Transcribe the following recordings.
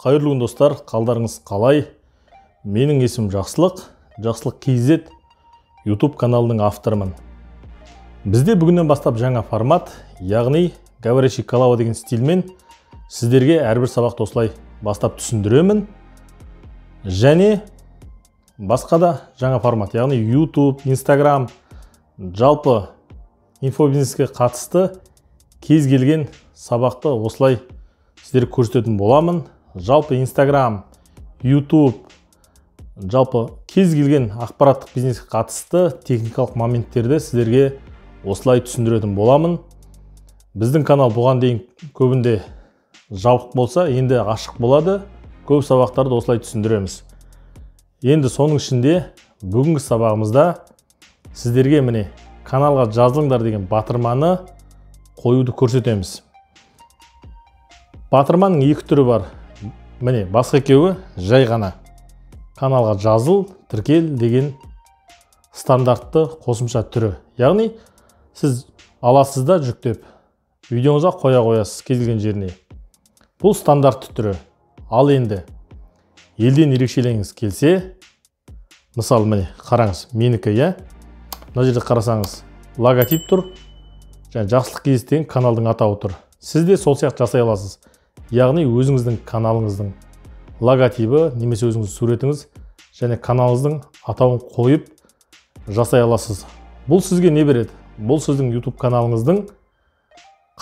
Қайырлы күн достар, қалдарыңыз қалай? Менің есімім Жақсылық, Жақсылық KZ YouTube каналының авторымын. Бізде бүгіннен бастап жаңа формат, яғни говорящий голова деген стильмен сіздерге әрбір сабақты осылай бастап түсіндіремін. Және басқа да жаңа формат, яғни YouTube, Instagram, жалпы инфобизнеске қатысты кез келген сабақты осылай сіздерге көрсететін боламын. Жалпы Instagram, YouTube, жалпы кез келген ақпараттық бизнеске қатысты техникалық моменттерді сіздерге осылай түсіндіретін боламын. Біздің канал бұған дейін көбінде жабық болса, енді ашық болады. Көп сабақтарды осылай түсіндіреміз. Енді соның ішінде бүгінгі сабағымызда сіздерге міне каналға жазылыңдар деген батырманы қоюды көрсетеміз. Батырманың екі түрі бар. Міне, басқа екеуі жай ғана каналға жазыл, тіркел деген стандартты қосымша түрі. Яғни сіз аласыз да жүктеп, видеоңызға қоя қоясыз кез келген жеріне. Бұл стандартты түрі. Ал енді елден ерекшеленгіңіз келсе, мысалы міне қараңыз, менікі, иә. Мына жерде қарасаңыз, логотип тұр, және Жақсылық KZ деген каналдың атауы тұр. Сіз де сол сияқты жасай аласыз. Яғни өзіңіздің каналыңыздың логотипі, немесе өзіңіздің суретіңіз және каналыңыздың атауын қойып жасай аласыз. Бұл сізге не береді? Бұл сіздің YouTube каналыңыздың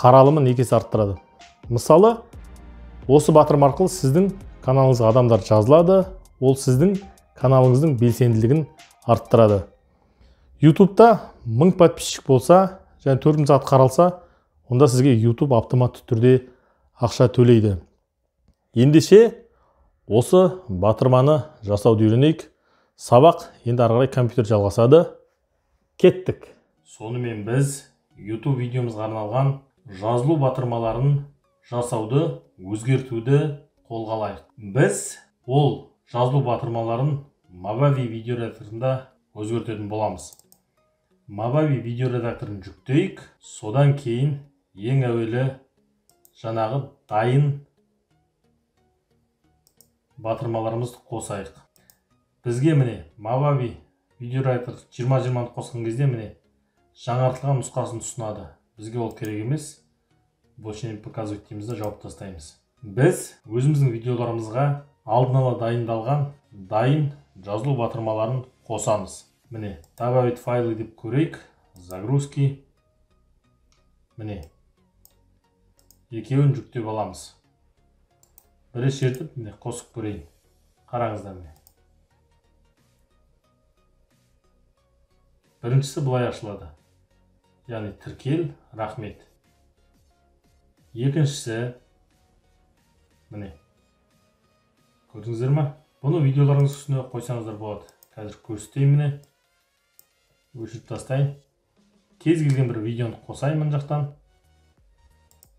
қаралымын екі есе арттырады. Мысалы, осы батырма арқылы сіздің каналыңызға адамдар жазылады, ол сіздің каналыңыздың белсенділігін арттырады. YouTube'да 1000 подписчик болса, және 4000 сағат қаралса, онда сізге YouTube автоматты түрде ақша төлейді. Ендеше осы батырманы жасауды үйренейік. Сабақ енді ары қарай компьютер жалғасады. Кеттік. Сонымен біз YouTube видеомызға арналған жазылу батырмаларын жасауды, өзгертуді қолға алайық. Біз ол жазылу батырмаларын Movavi видео редакторында өзгертетін боламыз. Movavi видео редакторын жүктейік. Содан кейін ең әуелі жаңағы дайын батырмаларымызды қосайық. Бізге міне Movavi видео редактор 20-20-ны қосқан кезде міне жаңартылған нұсқасын ұсынады. Бізге ол керек емес. Больше не показывать деймізді, жауып тастаймыз. Біз өзіміздің видеоларымызға алдын ала дайындалған дайын жазылу батырмаларын қосамыз. Міне добавить файлы деп көрейік. Загрузки. Міне екеуін жүктеп аламыз. Бірі шертіп, міне қосып көрейін. Қараңыздар міне. Біріншісі бұлай ашылады. Яғни тіркел, рахмет. Екіншісі міне. Көрдіңіздер ме? Бұны видеоларыңыз үстіне қойсаңыздар болады. Қазір көрсетейін міне. Өшіріп тастайын. Кез келген бір видеоны қосайын мына жақтан.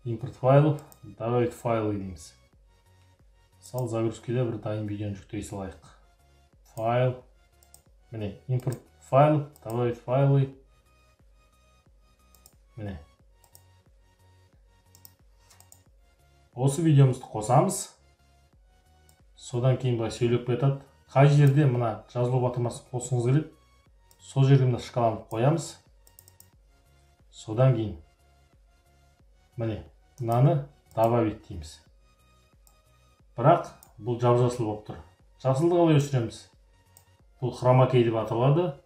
Импорт файл, добавить файлы дейміз. Мысалы, загрузкеде бір дайын видеоны жүктей салайық. Файл. Міне, импорт файл, добавить файлы. Міне. Осы видеомызды қосамыз. Содан кейін былай сөйлеп кетеді. Қай жерде мына жазылу батырмасын қосыңыз келеді, сол жерге мына шкаланы қоямыз. Содан кейін міне мынаны добавить дейміз. Бірақ бұл жап-жасыл болып тұр. Жасылды қалай өшіреміз? Бұл хрома key деп аталады.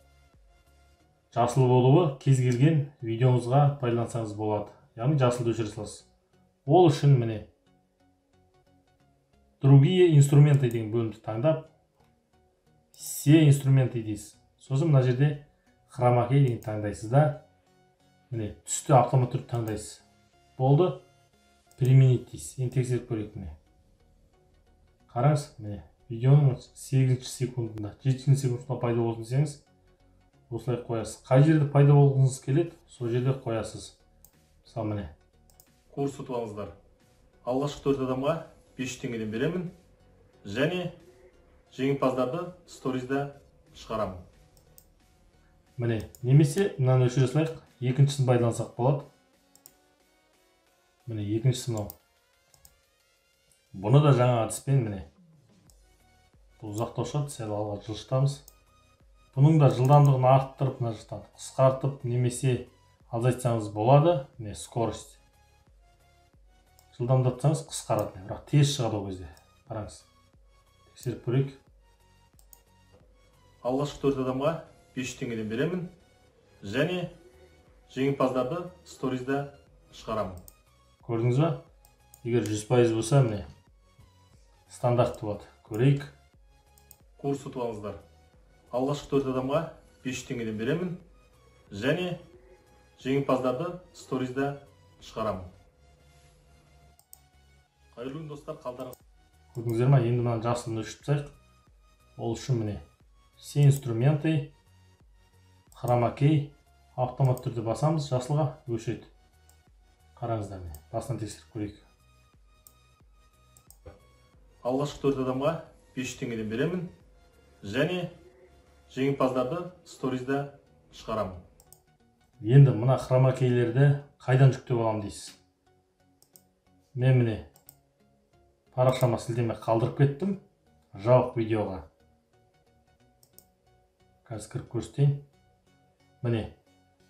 Жасыл болуы кез келген видеоңызға пайдалансаңыз болады. Яғни жасылды өшіре саласыз. Ол үшін міне другие инструменты деген бөлімді таңдап, все инструменты дейсіз. Сосын мына жерде хрома key деген таңдайсыз да, міне түсті автомат түрде таңдайсыз. Болды. Применить дейсіз. Енді тексеріп көрейік міне. Қараңыз, міне видеоның 8 секундында, 7 секундында пайда болсын десеңіз, осылай қоясыз. Қай жерде пайда болғыңыз келеді, сол жерде қоясыз. Мысалы міне. Курс ұтып алыңыздар. Алғашқы 4 адамға 500 теңгеден беремін. Және жеңімпаздарды сторизда шығарамын. Міне, немесе мынаны өшіре салайық, екіншісін пайдалансақ болады. Міне екіншісі мынау. Бұны да жаңа әдіспен міне. Бұл ұзақтау шығады, сәл алға жылжытамыз. Бұның да жылдамдығын арттырып, мына жақтан қысқартып, немесе азайтсаңыз болады. Міне скорость. Жылдамдатсаңыз қысқарады, бірақ тез шығады ол кезде. Қараңыз. Тексеріп көрейік. Алғашқы 4 адамға 500 теңгеден беремін. Және жеңімпаздарды сторизде шығарамын. Көрдіңіз ба? Егер 100% болса, міне стандарт болады. Көрейік. Курс ұтып алыңыздар. Алғашқы 4 адамға 500 теңгеден беремін. Және жеңімпаздарды сторизде шығарамын. Қайырлы күн достар, қалдарыңыз. Көрдіңіздер ма? Енді мына жасылын өшіріп тастайық. Ол үшін міне все инструменты, хромакей автомат түрде басамыз, жасылға өшеді. Қараңыздар міне, басынан тексеріп көрейік. Алғашқы 4 адамға 500 теңгеден беремін. Және жеңімпаздарды сторизде шығарамын. Енді мына хромакейлерді қайдан жүктеп аламын дейсіз? Мен міне парақшама сілтеме қалдырып кеттім. Жауап видеоға. Қазір кіріп көрсетейін. Міне,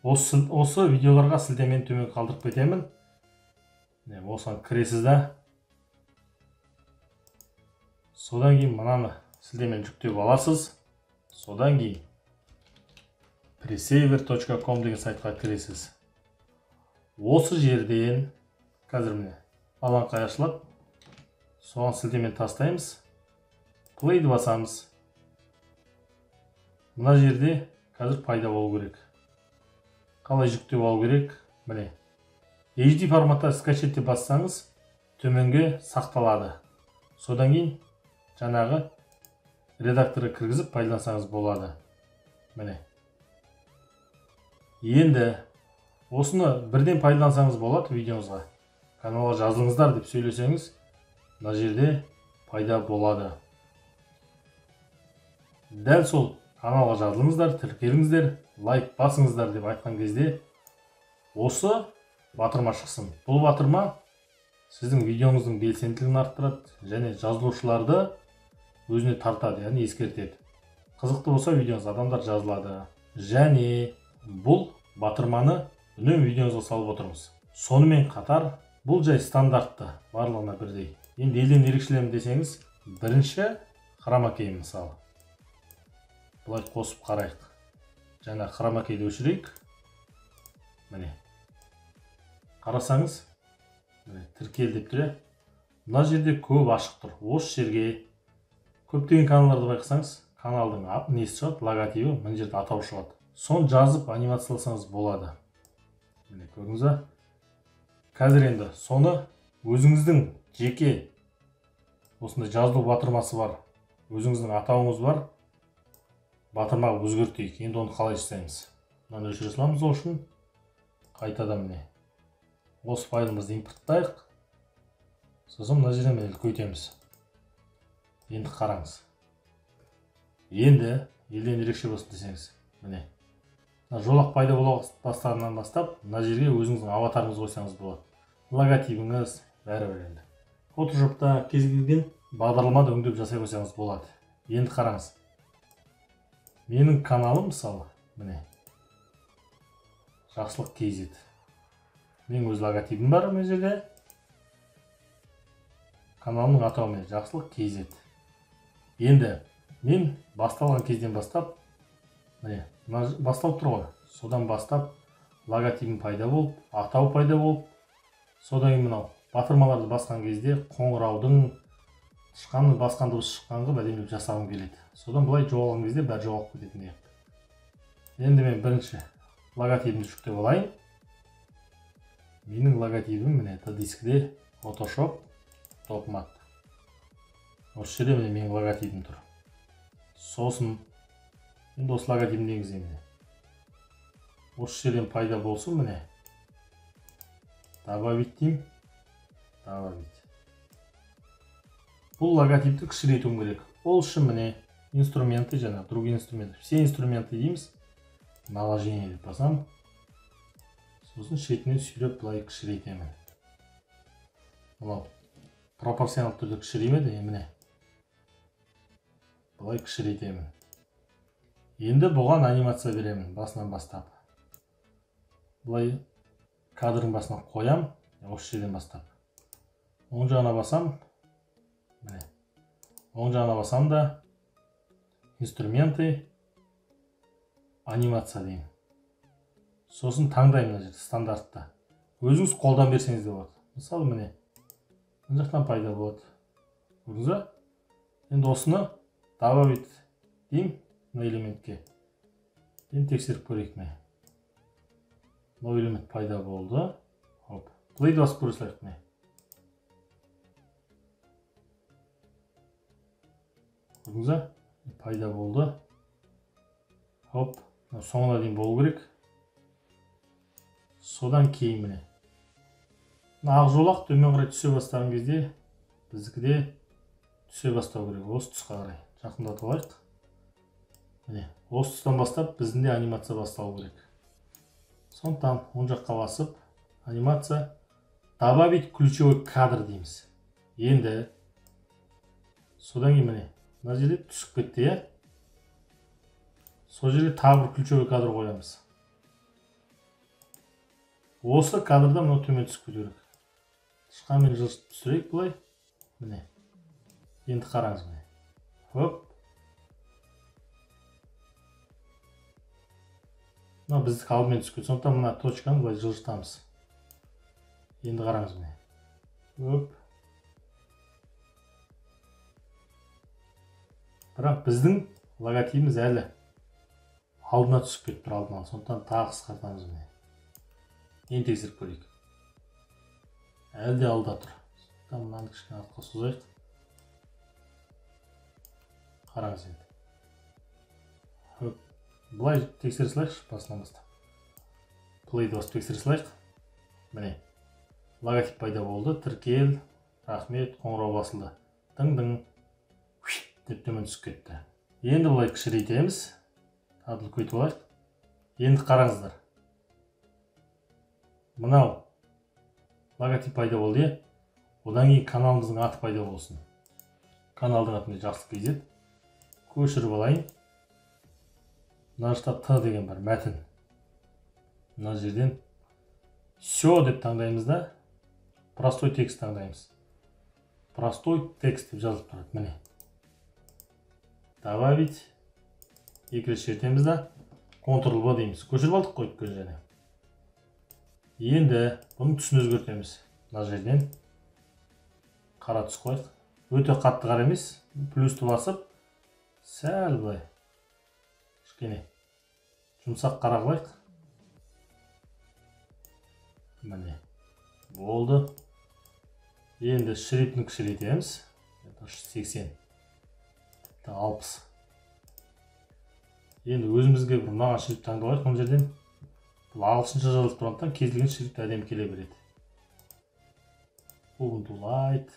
осы видеоларға сілтемені төмен қалдырып кетемін. Осыған кіресіз да. Содан кейін мынаны сілтемені жүктеп аласыз. Содан кейін presaver.com деген сайтқа кіресіз. Осы жерден қазір міне алаңқай ашылады. Соған сілтемені тастаймыз. Play-ді басамыз. Мына жерде қазір пайда болу керек. Қалай жүктеп алу керек? Міне. HD форматта скачать деп бассаңыз, төменге сақталады. Содан кейін жаңағы редакторға кіргізіп пайдалансаңыз болады. Міне. Енді осыны бірден пайдалансаңыз болады видеоңызға. Каналға жазылыңыздар деп сөйлесеңіз, мына жерде пайда болады. Дәл сол каналға жазылыңыздар, тіркеліңіздер, лайк басыңыздар деп айтқан кезде осы батырма шықсын. Бұл батырма сіздің видеоңыздың белсенділігін арттырады және жазылушыларды өзіне тартады, яғни ескертеді. Қызықты болса видеоңыз адамдар жазылады. Және бұл батырманы үнемі видеоңызға салып отырмыз. Сонымен қатар бұл жай стандартты, барлығына бірдей. Енді елден ерекшелемін десеңіз, бірінші хромакей мысалы. Бұлай қосып қарайық. Жаңа хромакейді өшірейік. Міне. Қарасаңыз, тіркел деп тұр. Мына жерде көп ашық тұр. Осы жерге көптеген каналдарды байқасаңыз, каналдың несі шығады, логотипі, мына жерде атау шығады. Соны жазып анимацияласаңыз болады. Міне көрдіңіз ба? Қазір енді соны өзіңіздің жеке осындай жазылу батырмасы бар. Өзіңіздің атауыңыз бар. Батырмаға өзгертейік. Енді оны қалай жасаймыз? Мынаны өшіре саламыз ол үшін. Қайтадан міне. Осы файлымызды импорттайық. Сосын мына жерден міне үлкейтеміз. Енді қараңыз. Енді елден ерекше болсын десеңіз. Міне. Жолақ пайда бола бастағаннан бастап, мына жерге өзіңіздің аватарыңызды қойсаңыз болады. Логотипіңіз бәрібір енді. Photoshop'та кез келген бағдарламада өңдеп жасай қойсаңыз болады. Енді қараңыз. Менің каналым мысалы, міне. Жақсылық KZ. Менің өз логотипім бар мына жерде. Каналымның атауы міне Жақсылық KZ. Енді мен басталған кезден бастап, міне, басталып тұр ғой. Содан бастап логотипім пайда болып, атау пайда болып, содан кейін мынау батырмаларды басқан кезде қоңыраудың шыққанын басқан дыбыс шыққанға бәдемелеп жасағым келеді. Содан бұлай жоғалған кезде бәрі жоғалып кететін. Енді мен бірінші логотипімді жүктеп алайын. Менің логотипім міне дискіде Photoshop Topmat. Осы жерде міне менің логотипім тұр. Сосын енді осы логотипімді енгіземін. Осы жерден пайда болсын міне. Добавить деймін. Добавить. Бұл логотипті кішірейтуім керек. Ол үшін міне инструменты және другие инструменты. Все инструменты дейміз. Наложение деп басам. Сосын шетінен сүйреп бұлай кішірейтемін. Мынау пропорционал түрде кішірейтемін, міне былай кішірейтемін. Енді бұған анимация беремін басынан бастап. Былай кадрдың басына қоям, осы жерден бастап. Оң жағына басам, міне. Оң жағына басам да инструменты, анимация деймін. Сосын таңдаймын жерде стандартта. Өзіңіз қолдан берсеңіз де болады. Мысалы міне, мына жақтан пайда болады. Көрдіңіз ба? Енді осыны добавить деймін мына элементке. Енді тексеріп көрейік міне. Мына элемент пайда болды. Хоп, плейді басып көре салайық міне. Көрдіңіз ба? Пайда болды. Хоп, соңына дейін болу керек. Содан кейін міне. Ақ жолақ төмен қарай түсе бастаған кезде біздікіде түсе бастау керек. Осы тұсқа қарай жақындатып алайық. Міне, осы тұстан бастап біздің де анимация басталу керек. Сондықтан оң жаққа басып, анимация добавить ключевой кадр дейміз. Енді содан кейін міне, мына жерде түсіп кетті, иә? Сол жерге тағы бір ключевой кадр қоямыз. Осы кадрда мынау төмен түсіп кету керек. Тышқанмен жылжытып түсірейік былай. Міне. Енді қараңыз міне. Хоп. Мына біздік алдымен түсіп кетті. Сондықтан мына точканы былай жылжытамыз. Енді қараңыз міне. Хоп. Бірақ біздің логотипіміз әлі алдына түсіп кетіп тұр алдынан. Сондықтан тағы қысқартамыз міне. Енді тексеріп көрейік. Әлде алда тұр. Мынаны кішкене артқа созайық. Қараңыз енді. Хоп. Былай тексере салайықшы басынан бастап. Плейді басып тексере салайық. Міне. Логотип пайда болды. Тіркел. Рахмет. Қоңырау басылды. Дың-дың. Деп төмен түсіп кетті. Енді былай кішірейтеміз. Адыл көйтіп алайық. Енді қараңыздар. Мынау логотип пайда болды, е? Одан кейін каналымыздың аты пайда болсын. Каналдың атында жақсы кезет. Көшіріп алайын. Мына жақта Т деген бар, мәтін. Мына жерден все деп таңдаймыз да, простой текст таңдаймыз. Простой текст деп жазылып тұрады, міне. Добавить. Екі рет шертеміз да, Ctrl-V дейміз. Көшіріп алдық қойып көз және. Енді бұның түсін өзгертеміз. Мына жерден қара түс қойық. Өте қатты қара емес, плюсті басып, сәл былай. Кішкене жұмсақ қара қылайық. Міне. Болды. Енді шрифтін кішірейтеміз. 80. 60. Енді өзімізге бір мынаған шрифт таңдалайық бұл жерден. Бұл ағылшынша жазылып тұрғандықтан кез келген шрифт әдемі келе береді. Ubuntu Light.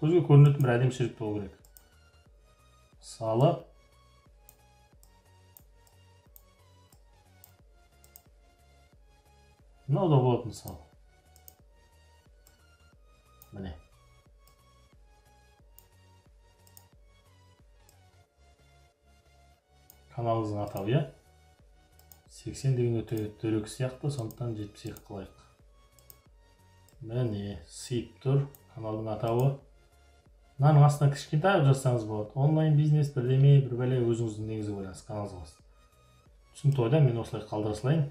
Көзге көрінетін бір әдемі шрифт болу керек. Мысалы мынау да болады мысалы. Міне. Каналымыздың атауы, иә? 80 деген өте дөрекі сияқты, сондықтан 72 қылайық. Міне, сиып тұр, каналдың атауы. Мынаның астына кішкентай жазсаңыз болады. Онлайн бизнес бірдеме, бір бәле өзіңіздің негізі ойлаңыз, каналыңыз. Түсінікті ойда мен осылай қалдыра салайын.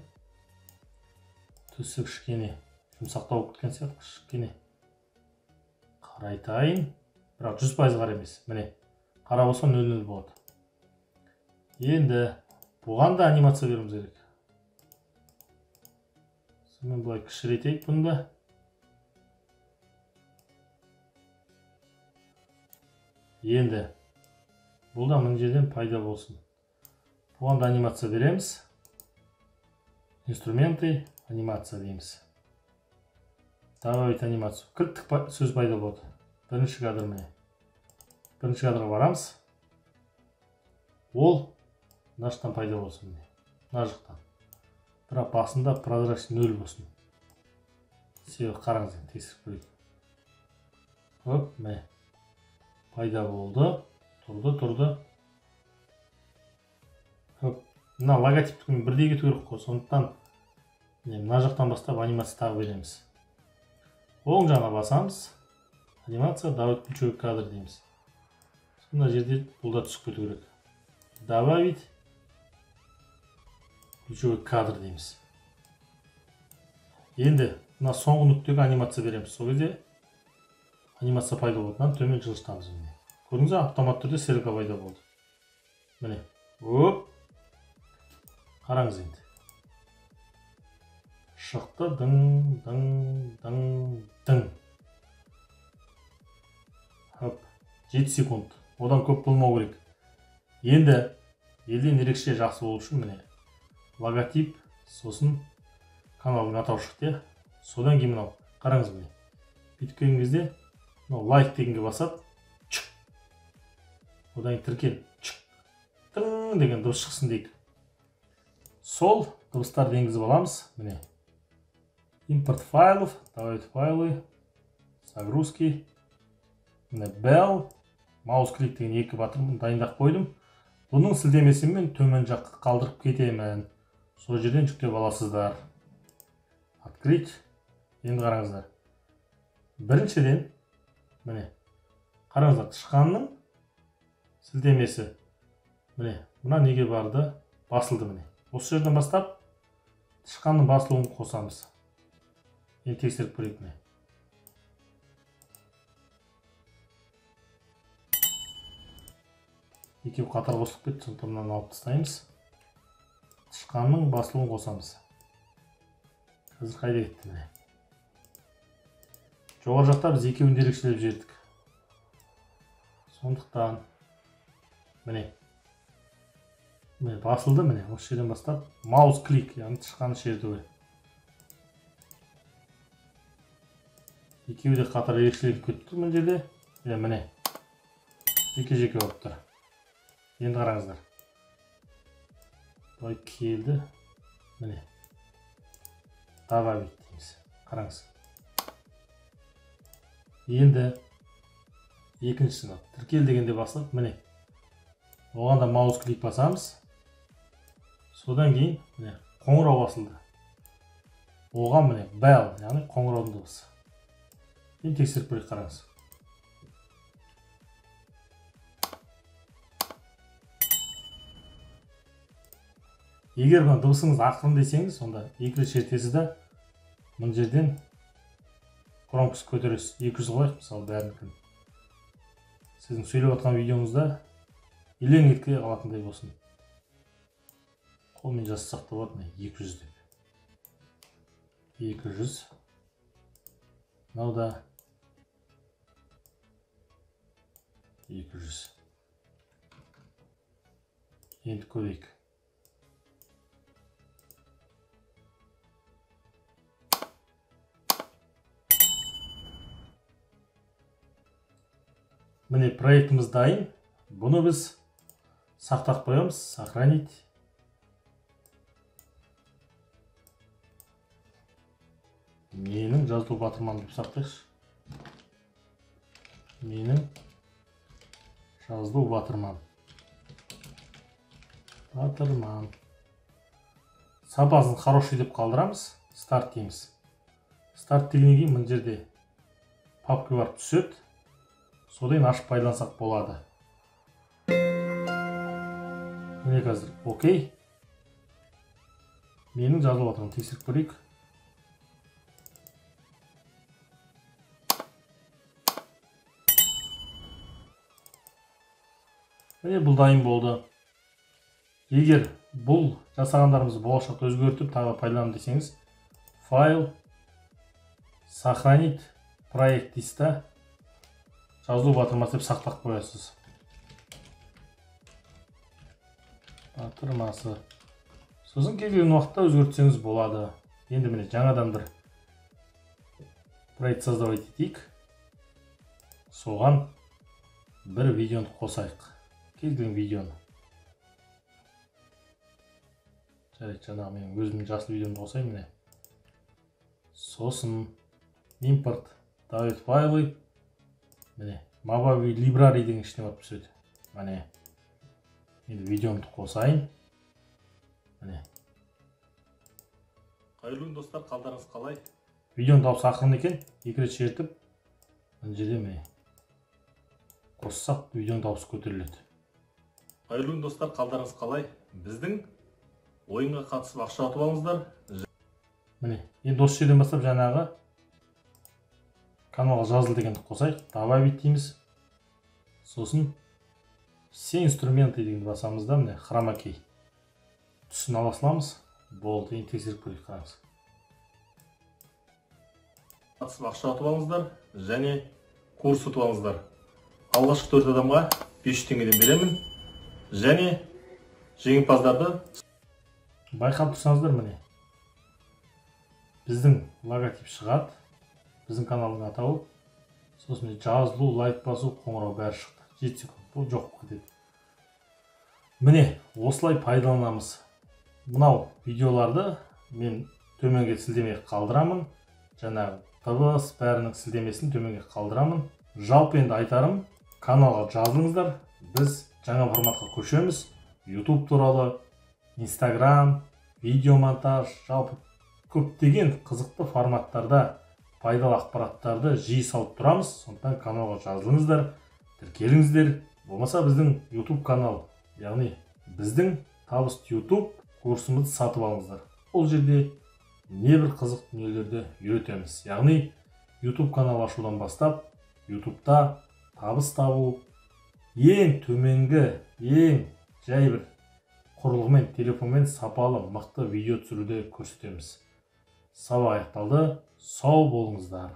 Түсі кішкене жұмсақтау болып кеткен сияқты, кішкене қарайтайын. Бірақ 100% қара емес. Міне, қара болса 0-0 болады. Енді бұған да анимация беруіміз керек. Сонымен бұлай кішірейтейік бұны да. Енді бұл да мына жерден пайда болсын. Бұған да анимация береміз. Инструменты, анимация дейміз. Добавить анимацию. Кілттік сөз пайда болады. Бірінші кадр міне. Бірінші кадрға барамыз. Ол мына жақтан пайда болсын. Мына жақтан. Бірақ басында прозрачный 0 болсын. Себебі қараңыз, тексеріп көрейік. Хоп, міне пайда болды. Тұрды. Хоп, мына логотиптің бірдей кету керек қой. Сондықтан мына жақтан бастап анимация тағы береміз. Оң жағына басамыз. Анимация, добавить ключевой кадр дейміз. Мына жерде бұл да түсіп кету керек. Добавить ключевой кадр дейміз. Енді мына соңғы нүктеге анимация береміз. Сол кезде анимация пайда болғаннан төмен жылжытамыз. Көрдіңіз бе, автомат түрде стрелка пайда болды. Міне. Оп. Қараңыз енді. Шықты. Дың. Хоп. 7 секунд. Одан көп болмау керек. Енді елден ерекше жақсы болу үшін міне логотип, сосын каналдың атауы шықты. Содан кейін мынау. Қараңыз міне. Бүйтіп келген кезде лайк дегенге басып, одан тіркел, тың деген дыбыс шықсын дейік. Сол дыбыстарды енгізіп аламыз. Міне. Импорт файлов, добавить файлы, загрузки. Міне bell, маус клик деген екі батырын дайындап қойдым. Бұның сілтемесін мен төмен жаққа қалдырып кетемін. Сол жерден жүктеп аласыздар. Открыть. Енді қараңыздар. Біріншіден, міне, қараңыздар, тышқанның сілтемесі. Міне, мына неге барды, басылды міне. Осы жерден бастап тышқанның басылуын қосамыз. Енді тексеріп көрейік міне. Екеуі қатар қосылып кетті, сондықтан мынаны алып тастаймыз. Тышқанның басылуын қосамыз. Қазір қайда кетті міне. Жоғары жақта біз екеуін ерекшелеп жібердік. Сондықтан міне басылды міне. Осы жерден бастап маус клик, яғни тышқанды шертуге. Екеуі де қатар ерекшеленіп кетті мына жерде. Міне жеке болып тұр. Енді қараңыздар. Былай келді. Міне. Добавить дейміз. Қараңыз. Енді екіншісін тіркел дегенде басылып, міне. Оған да маус клик басамыз. Содан кейін міне қоңырау басылды. Оған міне bell, яғни қоңыраудың дыбысы. Енді тексеріп көрейік, қараңыз. Егер мына дыбысыңыз ақырын десеңіз, сонда екі рет шертесіз де мына жерден громкость көтересіз. 200 қойық, мысалы бәрінікін. Сіздің сөйлеп жатқан видеоңызда елең етке қалатындай болсын. Қолмен жазсақ та болады, 200 деп. 200. Мынау да 200. Енді көрейік. Міне проектіміз дайын. Бұны біз сақтап қоямыз. Сохранить. Менің жазылу батырман деп сақтайықшы. Менің жазылу батырман. Сапасын хороший деп қалдырамыз. Старт дейміз. Старт дегеннен кейін мына жерде папка бар түседі. Содан ашып пайдалансақ болады. Міне қазір окей. Менің жазылып отырған тексеріп көрейік. Міне бұл дайын болды. Егер бұл жасағандарымызды болашақта өзгертіп тағы пайдаланам десеңіз, файл, сохранить проект дейсіз. Жазылу батырмасы деп сақтап қоясыз. Батырмасы. Сосын келген уақытта өзгертсеңіз болады. Енді міне жаңадан бір проект создавать етейік. Соған бір видеоны қосайық. Келген видеоны. Жаңағы менің өзімнің жасыл видеомды қосайын міне. Сосын импорт, добавить файлы. міне Movavi Library деген ішіне барып түседі. Міне енді видеомды қосайын. Міне қайырлы достар, қалдарыңыз қалай? Видеоның дауысы ақырын екен, екі рет шертіп мына жерде міне қоссақ видеоның дауысы көтеріледі. Қайырлы достар, қалдарыңыз қалай? Біздің ойынға қатысып ақша ұтып алыңыздар. Міне енді осы жерден бастап жаңағы каналға жазыл дегенді қосайық. Добавить дейміз. Сосын все инструменты дегенді басамыз да, міне хромакей түсін ала саламыз. Болды, енді тексеріп көрейік, қараңыз. Қатысып ақша ұтып алыңыздар және курс ұтып алыңыздар. Алғашқы 4 адамға 500 теңгеден беремін және жеңімпаздарды байқап тұрсаңыздар, міне біздің логотип шығады, біздің каналдың атауы, сосын жазылу, лайк басу, қоңырау бәрі шықты. 7 секунд бұл жоқ кетеді. Міне осылай пайдаланамыз. Мынау видеоларды мен төменге сілтеме қалдырамын, жаңағы дыбыс бәрінің сілтемесін төменге қалдырамын. Жалпы енді айтарым, каналға жазылыңыздар. Біз жаңа форматқа көшеміз. YouTube туралы, Instagram, видеомонтаж, жалпы көптеген қызықты форматтарда пайдалы ақпараттарды жиі салып тұрамыз. Сондықтан каналға жазылыңыздар, тіркеліңіздер. Болмаса біздің YouTube канал, яғни біздің табысты YouTube курсымызды сатып алыңыздар. Ол жерде небір қызық дүниелерді үйретеміз. Яғни YouTube канал ашудан бастап, YouTube'да табыс табу ең төменгі, ең жай бір құрылғымен, телефонмен сапалы, мықты видео түсіруді көрсетеміз. Сабақ аяқталды. Сау болыңыздар.